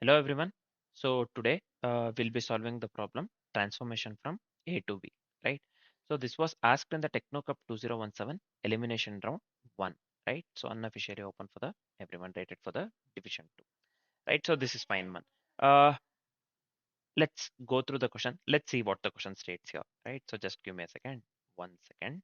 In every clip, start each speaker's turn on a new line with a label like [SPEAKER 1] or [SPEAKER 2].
[SPEAKER 1] Hello everyone. So today we'll be solving the problem transformation from A to B, right? So this was asked in the Technocup 2017 elimination round 1, right? So unofficially open for the everyone rated for the division 2, right? So this is fine man. Uh, let's go through the question. Let's see what the question states here, right? So just give me a second. 1 second.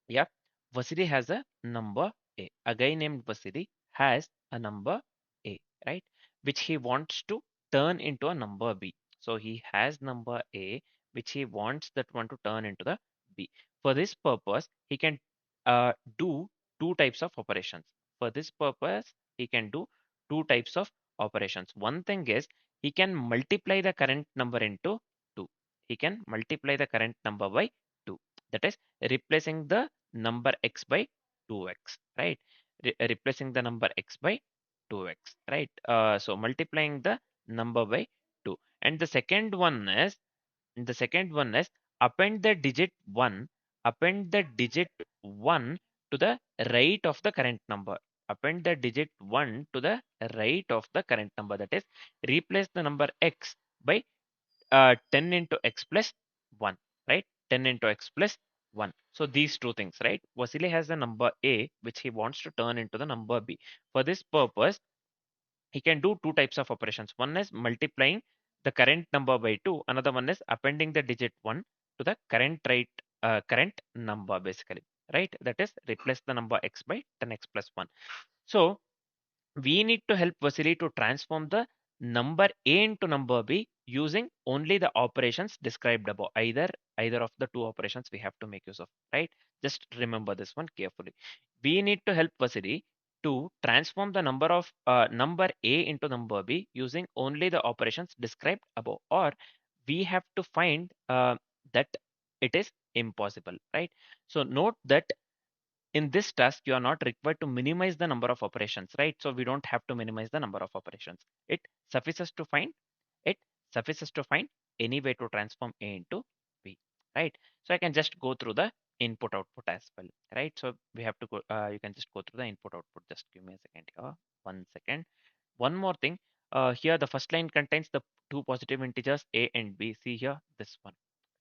[SPEAKER 1] Yeah. Vasili has a number A. A guy named Vasili has a number A, right? Which he wants to turn into a number B. So he has number A, which he wants that one to turn into the B. For this purpose, he can do two types of operations. For this purpose, he can do two types of operations. One thing is he can multiply the current number into 2. He can multiply the current number by 2. That is replacing the number x by 2x, right? Replacing the number x by 2x, right? So multiplying the number by 2. And the second one is append the digit 1, append the digit 1 to the right of the current number. Append the digit 1 to the right of the current number. That is replace the number x by 10 into x plus 1, right? 10 into x plus 1. So these two things, right? Vasily has the number A, which he wants to turn into the number B. For this purpose, he can do two types of operations. One is multiplying the current number by 2. Another one is appending the digit 1 to the current number, basically, right? That is replace the number x by 10x plus 1. So we need to help Vasily to transform the number A into number B using only the operations described above. Either of the two operations we have to make use of, right? Just remember this one carefully. We need to help Vasily to transform the number A into number B using only the operations described above, or we have to find that it is impossible, right? So note that in this task, you are not required to minimize the number of operations, right? So we don't have to minimize the number of operations. It suffices to find it suffices to find any way to transform A into B, right? So I can just go through the input output as well, right? So we have to go, you can just go through the input output. Just give me a second here. 1 second. One more thing. Here the first line contains the two positive integers A and B. See here, this one.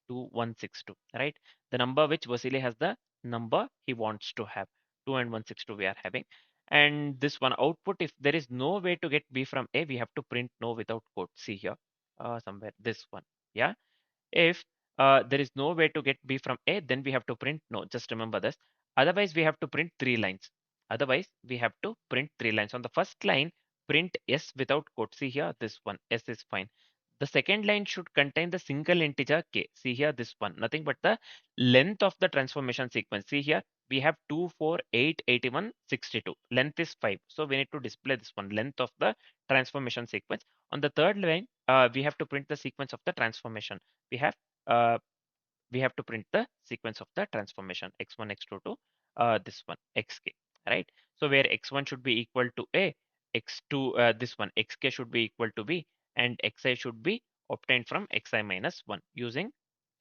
[SPEAKER 1] 2162, right? The number which Vasily has, the number he wants to have. 2 and 162 we are having. And this one output, if there is no way to get B from A, we have to print no without quote. See here, somewhere this one. Yeah. If there is no way to get B from A, then we have to print no. Just remember this. Otherwise, we have to print 3 lines. Otherwise, we have to print 3 lines. On the first line, print S without quote. See here, this one. S is fine. The second line should contain the single integer k. See here, this one. Nothing but the length of the transformation sequence. See here, we have 2, 4, 8, 81, 62. Length is 5. So we need to display this one, length of the transformation sequence. On the third line, we have to print the sequence of the transformation. We have uh, we have to print the sequence of the transformation x1 x2 to this one xk, right? So where x1 should be equal to A, x2 this one xk should be equal to B, and xi should be obtained from xi minus 1 using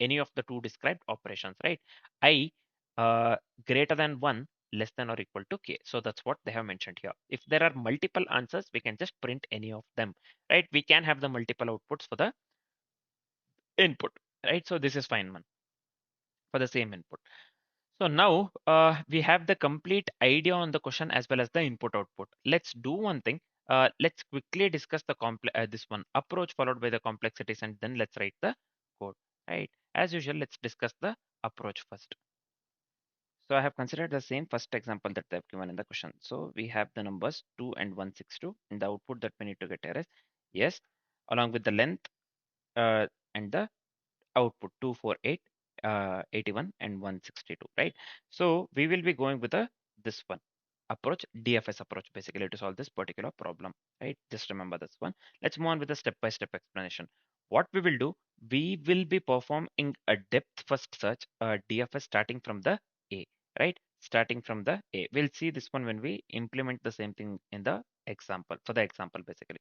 [SPEAKER 1] any of the two described operations, right? I greater than 1, less than or equal to k. So that's what they have mentioned here. If there are multiple answers, we can just print any of them, right? We can have the multiple outputs for the input, right? So this is fine man for the same input. So now we have the complete idea on the question as well as the input output. Let's do one thing. Let's quickly discuss the this one approach followed by the complexities, and then let's write the code, right? As usual, let's discuss the approach first. So I have considered the same first example that they've given in the question. So we have the numbers 2 and 162, and the output that we need to get here is yes, along with the length and the output 248, 81 and 162, right? So we will be going with this one approach, DFS approach, basically to solve this particular problem, right? Just remember this one. Let's move on with the step-by-step explanation. What we will do, we will be performing a depth first search, DFS starting from the A, right? Starting from the A. We'll see this one when we implement the same thing in the example, for the example, basically,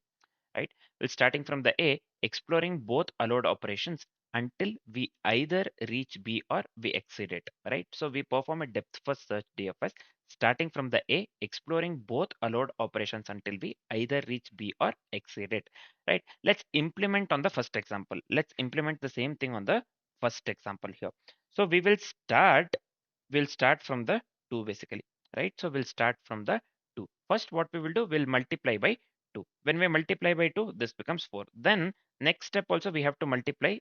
[SPEAKER 1] right? We're starting from the A, exploring both allowed operations until we either reach B or we exceed it, right? So we perform a depth first search DFS starting from the A, exploring both allowed operations until we either reach B or exceed it, right? Let's implement on the first example. Let's implement the same thing on the first example here. So we'll start from the 2 basically, right? So we'll start from the 2. First, what we will do, we'll multiply by 2. When we multiply by 2, this becomes 4. Then next step also we have to multiply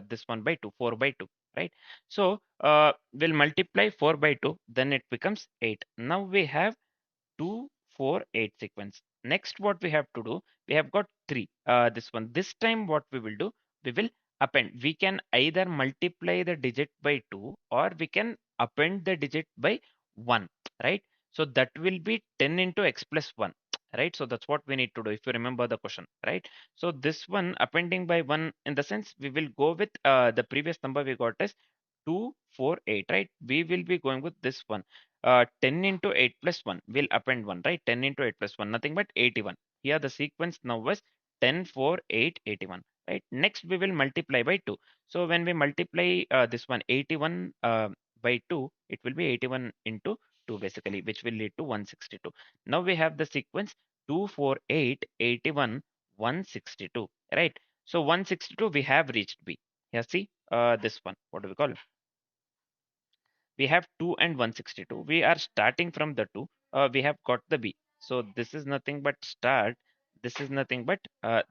[SPEAKER 1] this one by 2, 4 by 2, right? So we'll multiply 4 by 2, then it becomes 8. Now we have 2, 4, 8 sequence. Next, what we have to do, we have got 3. This one. This time, what we will do, we will append. We can either multiply the digit by 2 or we can append the digit by 1, right? So that will be 10 into x plus 1, right? So that's what we need to do if you remember the question, right? So this one appending by 1 in the sense we will go with the previous number we got as 2, 4, 8, right? We will be going with this one. 10 into 8 plus 1 will append 1, right? 10 into 8 plus 1, nothing but 81. Here the sequence now was 10, 4, 8, 81, right? Next we will multiply by 2. So when we multiply this one 81 by 2, it will be 81 into 2 basically, which will lead to 162. Now we have the sequence 2, 4, 8, 81, 162, right? So 162 we have reached B. Here see this one, what do we call it? We have 2 and 162. We are starting from the 2. We have got the B. So this is nothing but start. This is nothing but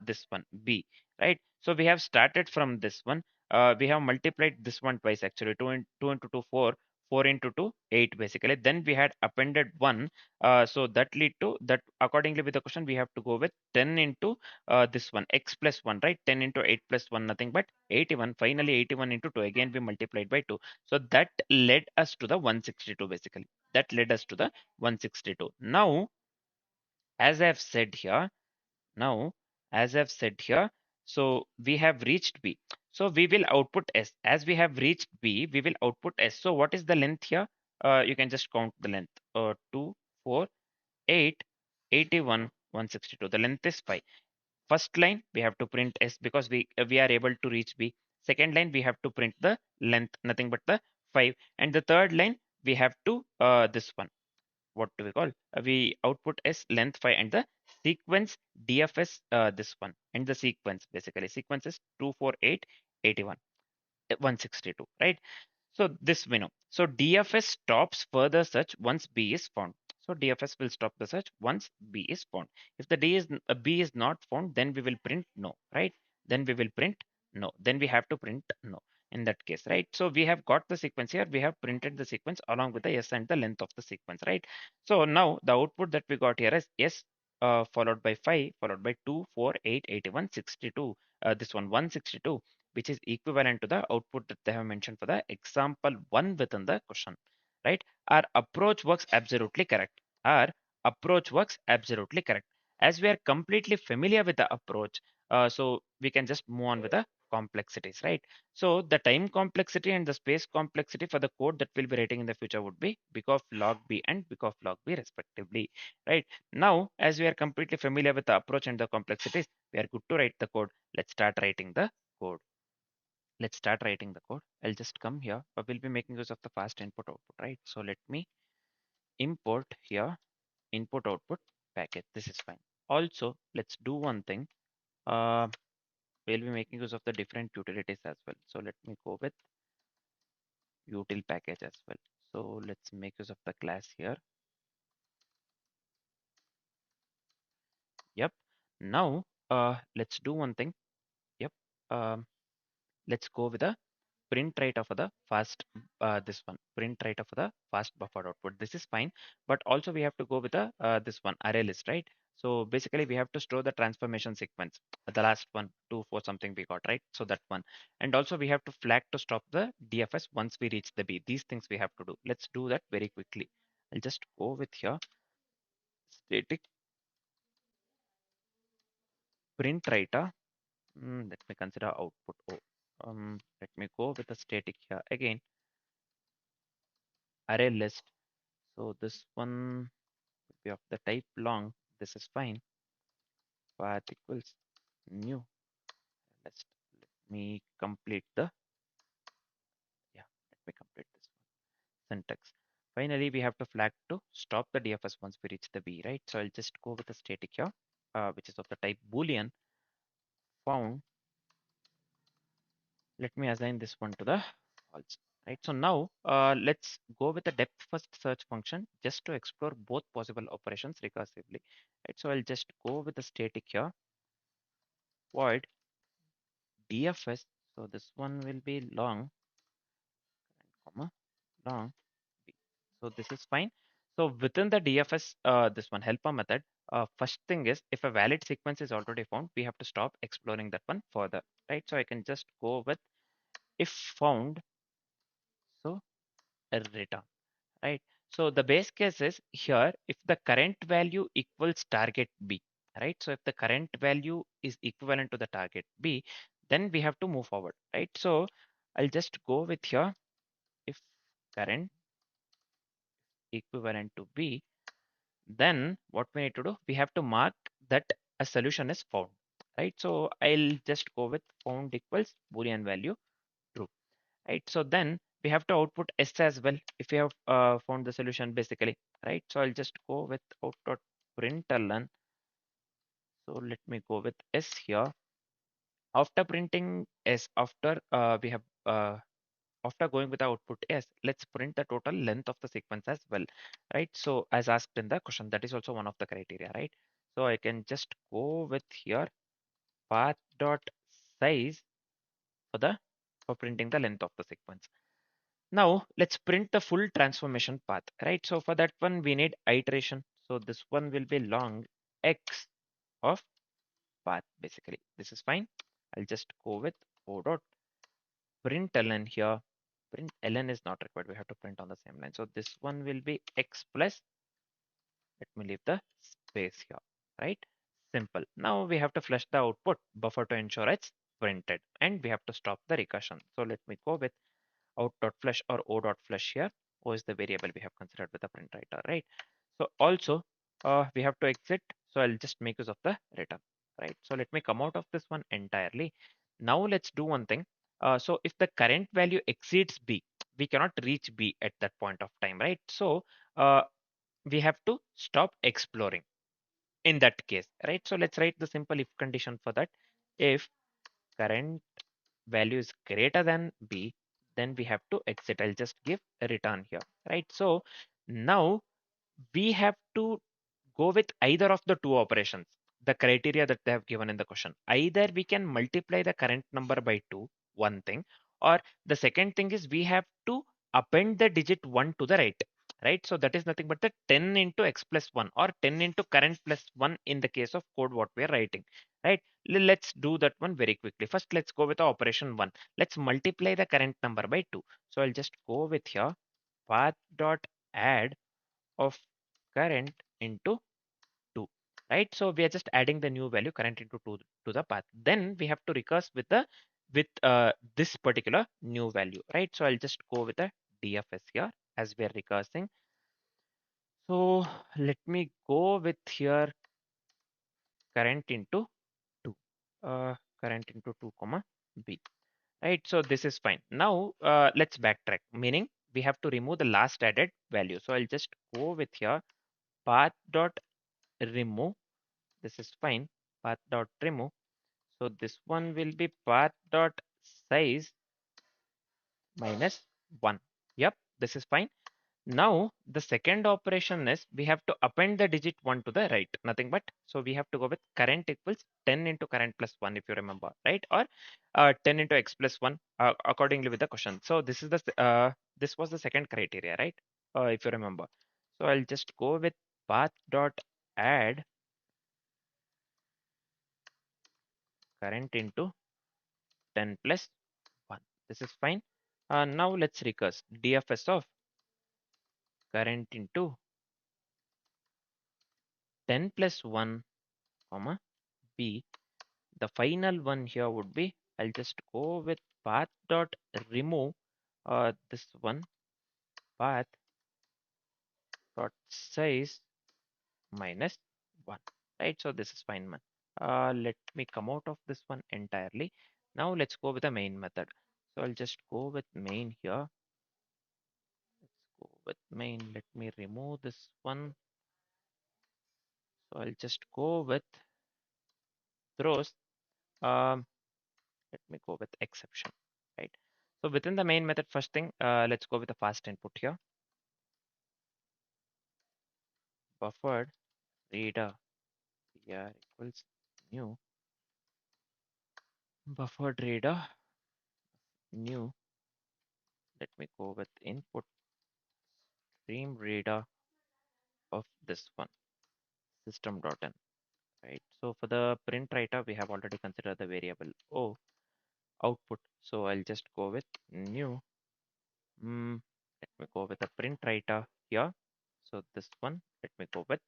[SPEAKER 1] this one, B, right? So we have started from this one. We have multiplied this one twice actually. 2 into 2, 4. 4 into 2, 8 basically. Then we had appended 1. So that lead to that accordingly with the question we have to go with 10 into this one, x plus 1, right? 10 into 8 plus 1, nothing but 81. Finally 81 into 2. Again we multiplied by 2. So that led us to the 162 basically. That led us to the 162. Now, as I have said here, now, as I've said here, so we have reached B. So we will output S. As we have reached B, we will output S. So what is the length here? You can just count the length. 2, 4, 8, 81, 162. The length is 5. First line, we have to print S because we are able to reach B. Second line, we have to print the length, nothing but the 5. And the third line, we have to this one. What do we call? We output S length 5 and the sequence DFS this one. And the sequence, basically, sequence is 248, 81, 162, right? So this we know. So DFS stops further search once B is found. So DFS will stop the search once B is found. If the B is not found, then we will print no, right? Then we will print no. Then we have to print no in that case, right? So we have got the sequence here. We have printed the sequence along with the S and the length of the sequence, right? So now the output that we got here is S followed by 5, followed by 2, 4, 8, 81, 62. This one 162, which is equivalent to the output that they have mentioned for the example 1 within the question, right? Our approach works absolutely correct. Our approach works absolutely correct. As we are completely familiar with the approach, so we can just move on with the complexities, right? So the time complexity and the space complexity for the code that we'll be writing in the future would be big of log B and big of log B respectively, right? Now, as we are completely familiar with the approach and the complexities, we are good to write the code. Let's start writing the code. Let's start writing the code. I'll just come here. We'll be making use of the fast input output, right? So let me import here input output package. This is fine. Also, let's do one thing. Uh, we'll be making use of the different utilities as well. So let me go with util package as well. So let's make use of the class here. Yep. Now, let's do one thing. Yep. Um, let's go with a print rate of the fast this one print rate of the fast buffered output. This is fine, but also we have to go with a this one array list, right? So basically we have to store the transformation sequence, the last one 2 4 something we got, right? So that one, and also we have to flag to stop the DFS once we reach the B. These things we have to do. Let's do that very quickly. I'll just go with here static print writer. Let me consider output O. Let me go with the static here again, array list. So this one will be of the type long. This is fine. Path equals new. Let's let me complete the yeah. Let me complete this one. Syntax. Finally, we have to flag to stop the DFS once we reach the B, right? So I'll just go with the static here, which is of the type Boolean found. Let me assign this one to the false, right? So now let's go with the depth first search function just to explore both possible operations recursively, right? So I'll just go with the static here, void DFS. So this one will be long, comma, long B. So this is fine. So within the DFS, this one helper method, first thing is if a valid sequence is already found, we have to stop exploring that one further, right? So I can just go with if found, so return, right? So the base case is here if the current value equals target B, right? So if the current value is equivalent to the target B, then we have to move forward, right? So I'll just go with here if current equivalent to B, then what we need to do, we have to mark that a solution is found, right? So I'll just go with found equals Boolean value true, right? So then we have to output S as well if we have found the solution basically, right? So I'll just go with out.println. So let me go with S here. After printing S, after we have after going with the output S, let's print the total length of the sequence as well, right? So as asked in the question, that is also one of the criteria, right? So I can just go with here path dot size for the for printing the length of the sequence. Now let's print the full transformation path, right? So for that one, we need iteration. So this one will be long X of path, basically. This is fine. I'll just go with o dot print ln here. Print ln is not required. We have to print on the same line. So this one will be X plus, let me leave the space here, right? Simple. Now we have to flush the output buffer to ensure it's printed and we have to stop the recursion. So let me go with out.flush or o.flush here. O is the variable we have considered with the print writer, right? So also we have to exit. So I'll just make use of the return, right? So let me come out of this one entirely. Now let's do one thing. So if the current value exceeds B, we cannot reach B at that point of time, right? So uh, we have to stop exploring in that case, right? So let's write the simple if condition for that. If current value is greater than B, then we have to exit. I'll just give a return here, right? So now we have to go with either of the two operations, the criteria that they have given in the question. Either we can multiply the current number by 2, one thing, or the second thing is we have to append the digit 1 to the right, right? So that is nothing but the 10 into x plus 1 or 10 into current plus 1 in the case of code what we are writing, right? Let's do that one very quickly. First, let's go with the operation 1. Let's multiply the current number by 2. So I'll just go with here path dot add of current into 2, right? So we are just adding the new value current into 2 to the path. Then we have to recurse with the this particular new value, right? So I'll just go with the DFS here as we are recursing. So let me go with here current into 2, current into 2 comma B, right? So this is fine. Now let's backtrack, meaning we have to remove the last added value. So I'll just go with here path dot remove. This is fine. Path dot remove. So this one will be path dot size minus 1. Yep, this is fine. Now the second operation is we have to append the digit 1 to the right, nothing but. So we have to go with current equals 10 into current plus 1 if you remember, right? Or 10 into x plus 1 accordingly with the question. So this is the this was the second criteria, right? If you remember. So I'll just go with path dot add current into 10 plus 1. This is fine. Now let's recurse DFS of current into 10 plus 1 comma B. The final one here would be, I'll just go with path dot remove this one path dot size minus 1, right? So this is fine, man. Let me come out of this one entirely. Now let's go with the main method. So I'll just go with main here. Let's go with main. Let me remove this one. So I'll just go with throws. Um, Let me go with exception, right? So within the main method, first thing, let's go with the fast input here. Buffered reader here equals new buffered reader new. Let me go with input stream reader of this one system.in, right? So for the print writer, we have already considered the variable o output. So I'll just go with new. Let me go with the print writer here. So this one, let me go with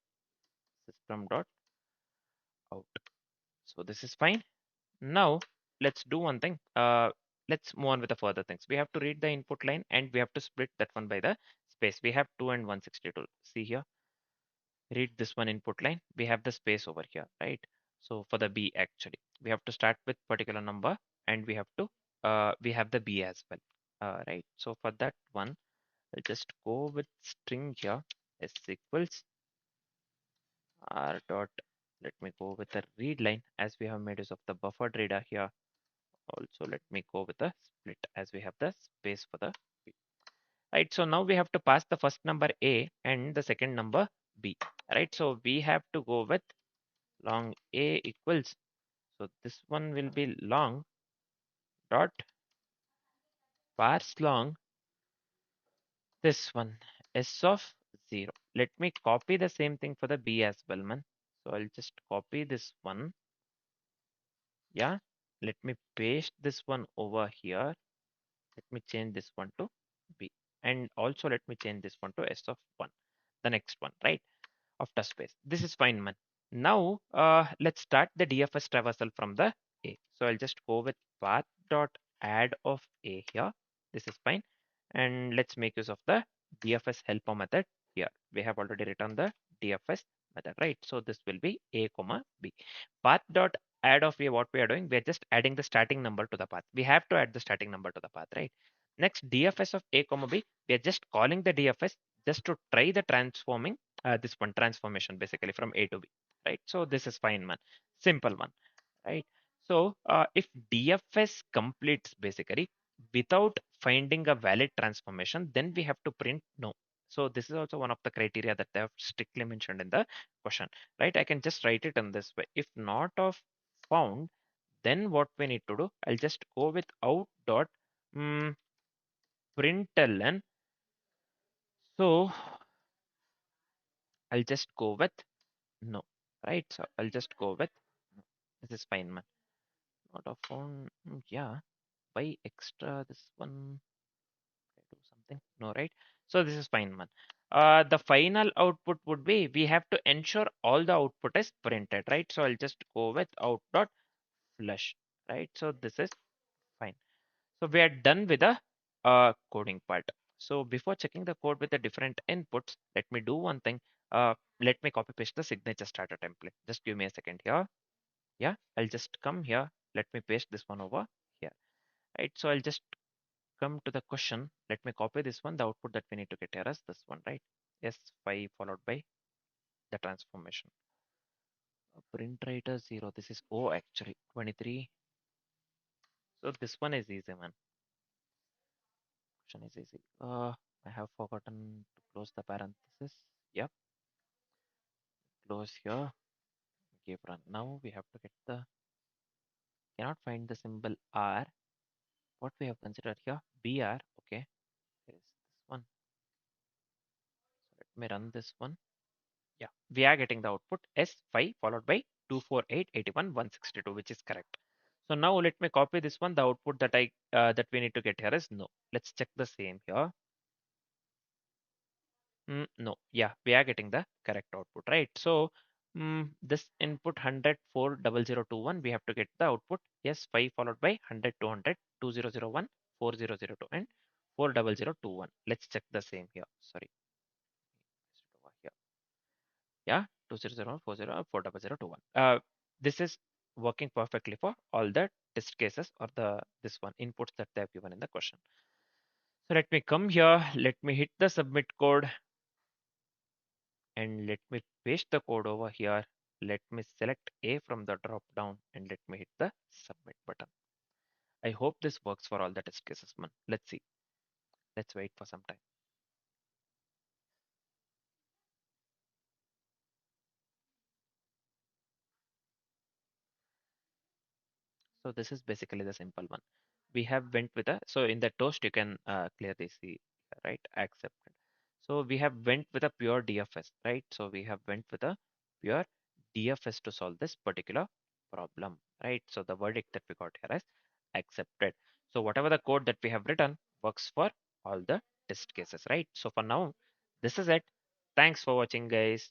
[SPEAKER 1] system.out. So this is fine. Now let's do one thing. Let's move on with the further things. We have to read the input line and we have to split that one by the space. We have 2 and 162. See here, read this one input line. We have the space over here, right? So for the B actually, we have to start with particular number and we have to we have the B as well, right? So for that one, I'll just go with string here s equals r dot. Let me go with the read line as we have made use of the buffered reader here. Also, let me go with the split as we have the space for the B. Right. So now we have to pass the first number A and the second number B. Right. So we have to go with long A equals. So this one will be long dot parse long this one S of 0. Let me copy the same thing for the B as well, man. So I'll just copy this one. Yeah. Let me paste this one over here. Let me change this one to B. And also let me change this one to S of 1. The next one, right? After space. This is fine, man. Now, let's start the DFS traversal from the A. So I'll just go with path dot add of A here. This is fine. And let's make use of the DFS helper method here. We have already written the DFS method, right? So this will be A comma B. Path dot add of A, what we are doing, we are just adding the starting number to the path. We have to add the starting number to the path, right? Next, DFS of A comma B, we are just calling the DFS just to try the transforming this one transformation basically from A to B, right? So this is fine, man. Simple one, right? So if DFS completes basically without finding a valid transformation, then we have to print no. So this is also one of the criteria that they have strictly mentioned in the question, right? I can just write it in this way. If not of found, then what we need to do, I'll just go with out dot println. So I'll just go with no, right? So I'll just go with no. This is fine, man. Not a phone. Yeah. Why extra this one? I do something. No, right? So this is fine, man. The final output would be we have to ensure all the output is printed, right? So I'll just go with out dot flush, right? So this is fine. So we are done with the coding part. So before checking the code with the different inputs, let me do one thing. Let me copy paste the signature starter template. Just give me a second here. Yeah, I'll just come here. Let me paste this one over here. Right. So I'll just come to the question. Let me copy this one. The output that we need to get here is this one, right? S5 followed by the transformation. Print writer 0. This is O actually. 23. So this one is easy, man. Question is easy. I have forgotten to close the parenthesis. Yep. Close here. Give run. Now we have to get the cannot find the symbol R. What we have considered here? BR. Okay. There is this one. So let me run this one. Yeah, we are getting the output S5 followed by 24881 which is correct. So now let me copy this one. The output that I that we need to get here is no. Let's check the same here. No, yeah, we are getting the correct output, right? So this input 100 40021, we have to get the output S5 followed by 100 200 2001 4002 and 40021. Let's check the same here. Sorry, over here. Yeah, 200 40 4021. This is working perfectly for all the test cases or the this one inputs that they have given in the question. So let me come here, let me hit the submit code and let me paste the code over here. Let me select A from the drop down and let me hit the submit button. I hope this works for all the test cases, man. Let's see. Let's wait for some time. So this is basically the simple one. We have went with a, so in the toast you can clearly see, right? Accepted. So we have went with a pure DFS, right? So we have went with a pure DFS to solve this particular problem, right? So the verdict that we got here is accepted. So whatever the code that we have written works for all the test cases, right? So for now, this is it. Thanks for watching, guys.